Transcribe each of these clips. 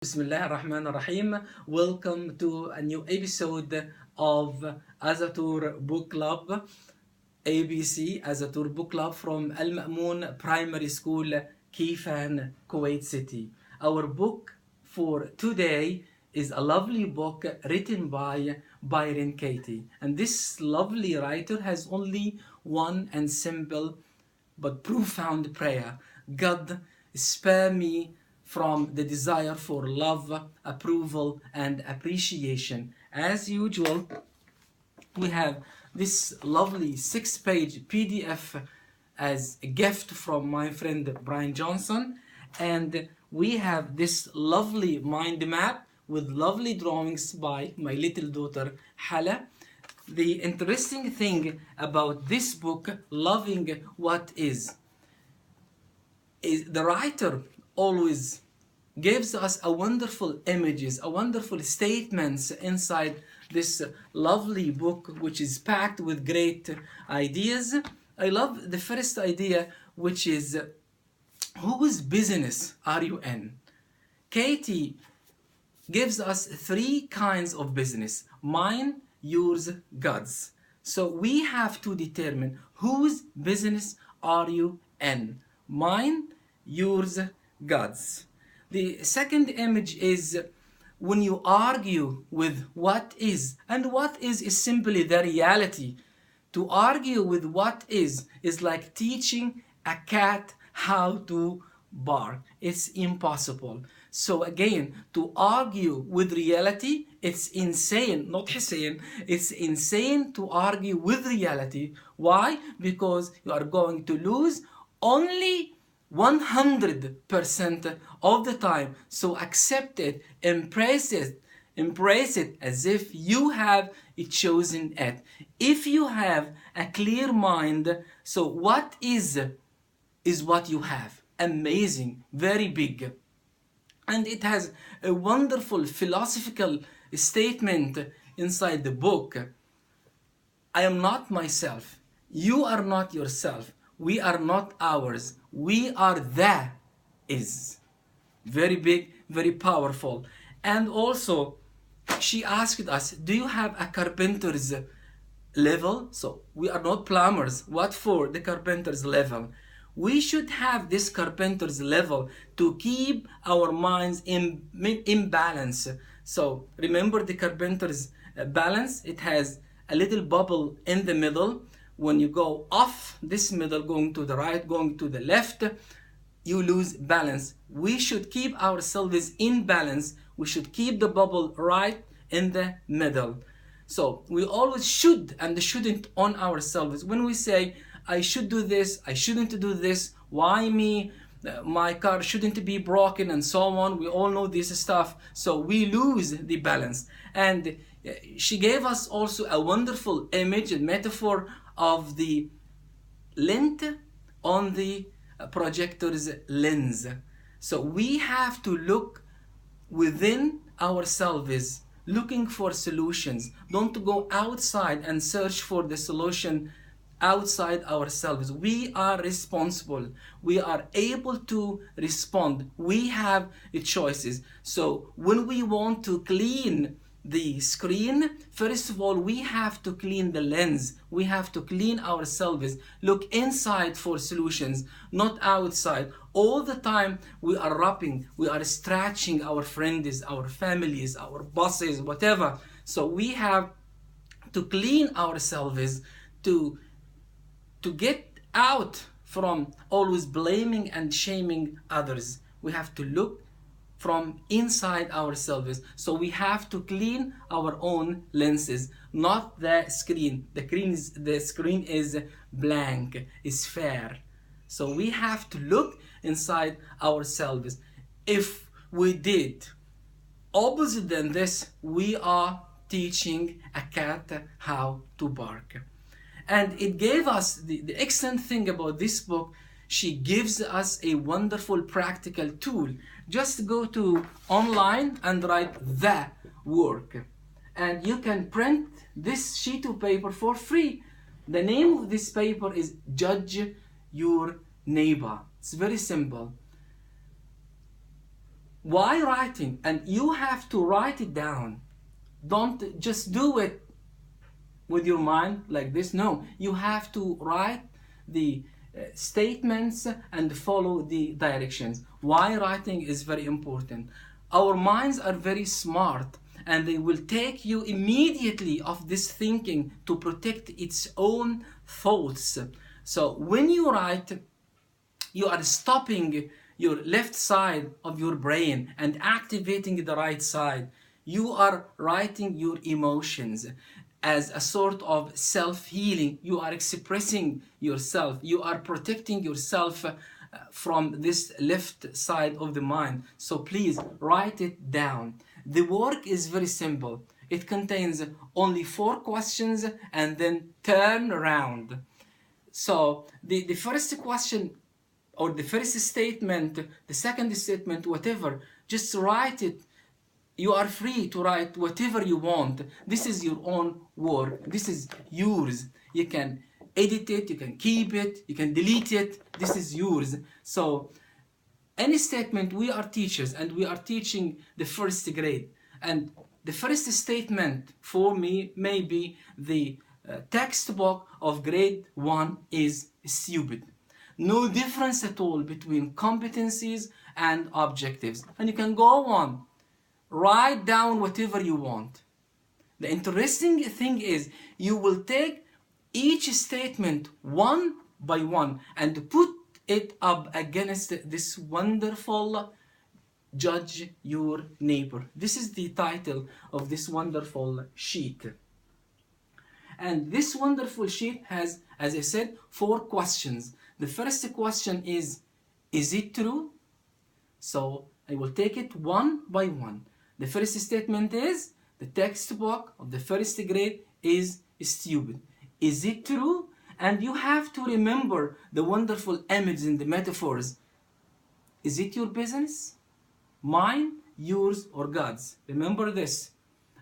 Bismillah ar-Rahman ar-Rahim. Welcome to a new episode of Azatur Book Club, ABC Azatur Book Club from Al Ma'moon Primary School, Kifan, Kuwait City. Our book for today is a lovely book written by Byron Katie. And this lovely writer has only one and simple but profound prayer. God, spare me from the desire for love, approval, and appreciation. As usual, we have this lovely 6-page PDF as a gift from my friend Brian Johnson, and we have this lovely mind map with lovely drawings by my little daughter Hala. The interesting thing about this book, Loving What Is the writer always gives us a wonderful images, a wonderful statements inside this lovely book, which is packed with great ideas. I love the first idea, which is whose business are you in? Katie gives us 3 kinds of business: mine, yours, God's. So we have to determine whose business are you in? Mine, yours, God's. The second image is when you argue with what is, and what is simply the reality. To argue with what is like teaching a cat how to bark. It's impossible. So again, to argue with reality, it's insane, not Hussein. It's insane to argue with reality. Why? Because you are going to lose only 100% of the time. So accept it, embrace it as if you have chosen it. If you have a clear mind, so what is what you have. Amazing, very big. And it has a wonderful philosophical statement inside the book. I am not myself. You are not yourself. We are not ours. We are the is. Very big, very powerful. And also, she asked us, do you have a carpenter's level? So we are not plumbers. What for? The carpenter's level. We should have this carpenter's level to keep our minds in balance. So remember the carpenter's balance? It has a little bubble in the middle. When you go off this middle, going to the right, going to the left, you lose balance. We should keep ourselves in balance. We should keep the bubble right in the middle. So we always should and shouldn't on ourselves. When we say, I should do this, I shouldn't do this, why me, my car shouldn't be broken, and so on. We all know this stuff. So we lose the balance. And she gave us also a wonderful image and metaphor of the lint on the projector's lens. So we have to look within ourselves, looking for solutions. Don't go outside and search for the solution outside ourselves. We are responsible. We are able to respond. We have choices. So when we want to clean the screen, first of all, we have to clean the lens. We have to clean ourselves. Look inside for solutions, not outside. All the time we are rubbing, we are scratching our friends, our families, our bosses, whatever. So we have to clean ourselves to get out from always blaming and shaming others. We have to look from inside ourselves. So we have to clean our own lenses, not the screen. The screen is blank, is fair. So we have to look inside ourselves. If we did opposite than this, we are teaching a cat how to bark. And it gave us the excellent thing about this book. She gives us a wonderful practical tool. Just go to online and write the work, and you can print this sheet of paper for free. The name of this paper is Judge Your Neighbor. It's very simple. Why writing? And you have to write it down. Don't just do it with your mind like this. No, you have to write the statements and follow the directions. Why writing is very important. Our minds are very smart, and they will take you immediately off this thinking to protect its own thoughts. So when you write, you are stopping your left side of your brain and activating the right side. You are writing your emotions as a sort of self-healing. You are expressing yourself. You are protecting yourself from this left side of the mind. So please write it down. The work is very simple. It contains only 4 questions and then turn around. So the first question or the first statement, the second statement, whatever, just write it. You are free to write whatever you want. This is your own work. This is yours. You can edit it, you can keep it, you can delete it. This is yours. So any statement, we are teachers and we are teaching the first grade. And the first statement for me may be the textbook of grade 1 is stupid. No difference at all between competencies and objectives. And you can go on. Write down whatever you want. The interesting thing is you will take each statement one by one and put it up against this wonderful Judge Your Neighbor. This is the title of this wonderful sheet. And this wonderful sheet has, as I said, 4 questions. The first question is it true? So I will take it one by one. The first statement is, the textbook of the first grade is stupid. Is it true? And you have to remember the wonderful image and the metaphors. Is it your business? Mine, yours, or God's? Remember this.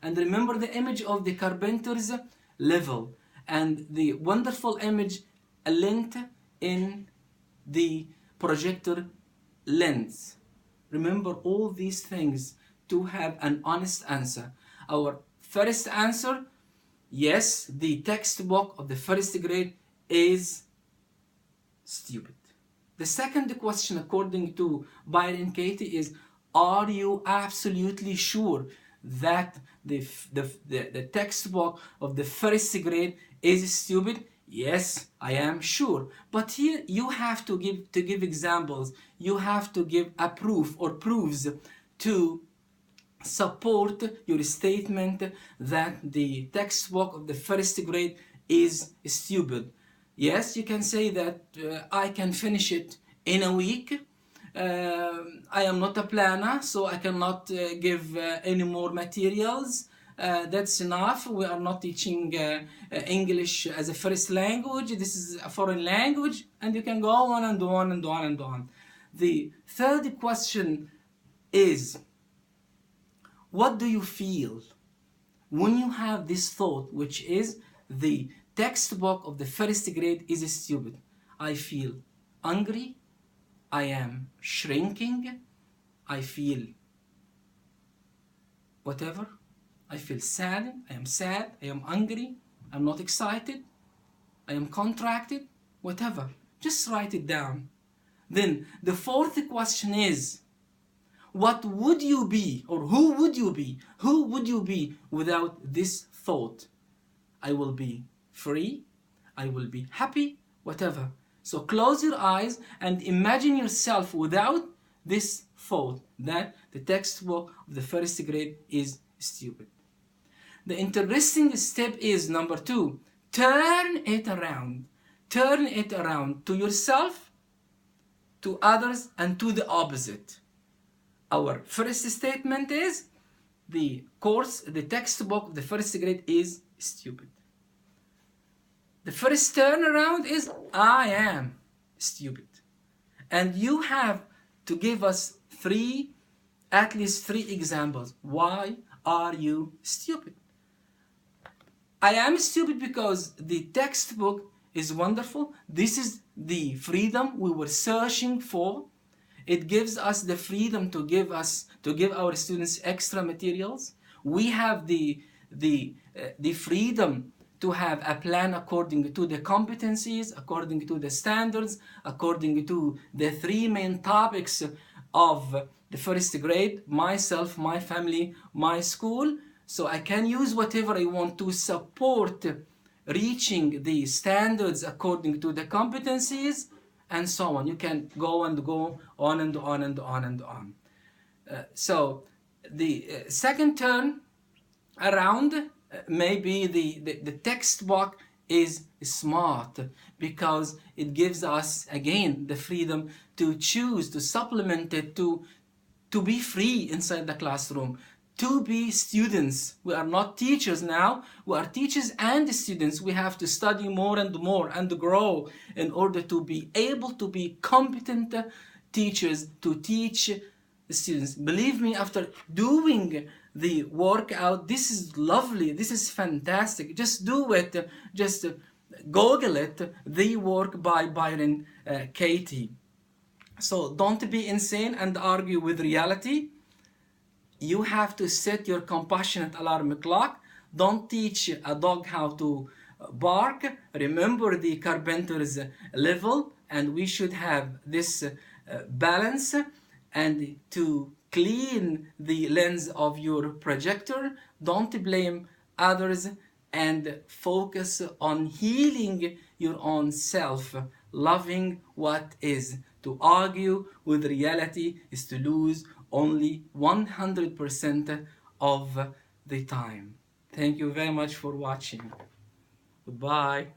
And remember the image of the carpenter's level and the wonderful image lent in the projector lens. Remember all these things to have an honest answer. Our first answer, yes, the textbook of the first grade is stupid. The second question, according to Byron Katie, is, are you absolutely sure that the textbook of the first grade is stupid? Yes, I am sure. But here you have to give examples. You have to give a proof or proofs to support your statement that the textbook of the first grade is stupid. Yes, you can say that I can finish it in a week. I am not a planner, so I cannot give any more materials. That's enough. We are not teaching English as a first language. This is a foreign language, and you can go on and on and on and on. The third question is, what do you feel when you have this thought, which is the textbook of the first grade is stupid? I feel angry. I am shrinking. I feel whatever. I feel sad. I am sad. I am angry. I'm not excited. I am contracted. Whatever. Just write it down. Then the fourth question is, what would you be, or who would you be? Who would you be without this thought? I will be free. I will be happy. Whatever. So close your eyes and imagine yourself without this thought that the textbook of the first grade is stupid. The interesting step is number 2. Turn it around. Turn it around to yourself, to others, and to the opposite. Our first statement is the textbook of the first grade is stupid. The first turnaround is I am stupid. And you have to give us at least three examples. Why are you stupid? I am stupid because the textbook is wonderful. This is the freedom we were searching for. It gives us the freedom to give our students extra materials. We have the freedom to have a plan according to the competencies, according to the standards, according to the three main topics of the first grade: myself, my family, my school. So I can use whatever I want to support reaching the standards according to the competencies, and so on. You can go and go on and on and on and on. So the second turn around, maybe the textbook is smart, because it gives us again the freedom to choose, to supplement it, to be free inside the classroom, to be students. We are not teachers now, we are teachers and students. We have to study more and more and grow in order to be able to be competent teachers to teach the students. Believe me, after doing the workout, this is lovely, this is fantastic. Just do it, just Google it, the work by Byron Katie. So don't be insane and argue with reality. You have to set your compassionate alarm clock. Don't teach a dog how to bark. Remember the carpenter's level, and we should have this balance. And to clean the lens of your projector, don't blame others, and focus on healing your own self, loving what is. To argue with reality is to lose only 100% of the time. Thank you very much for watching. Goodbye.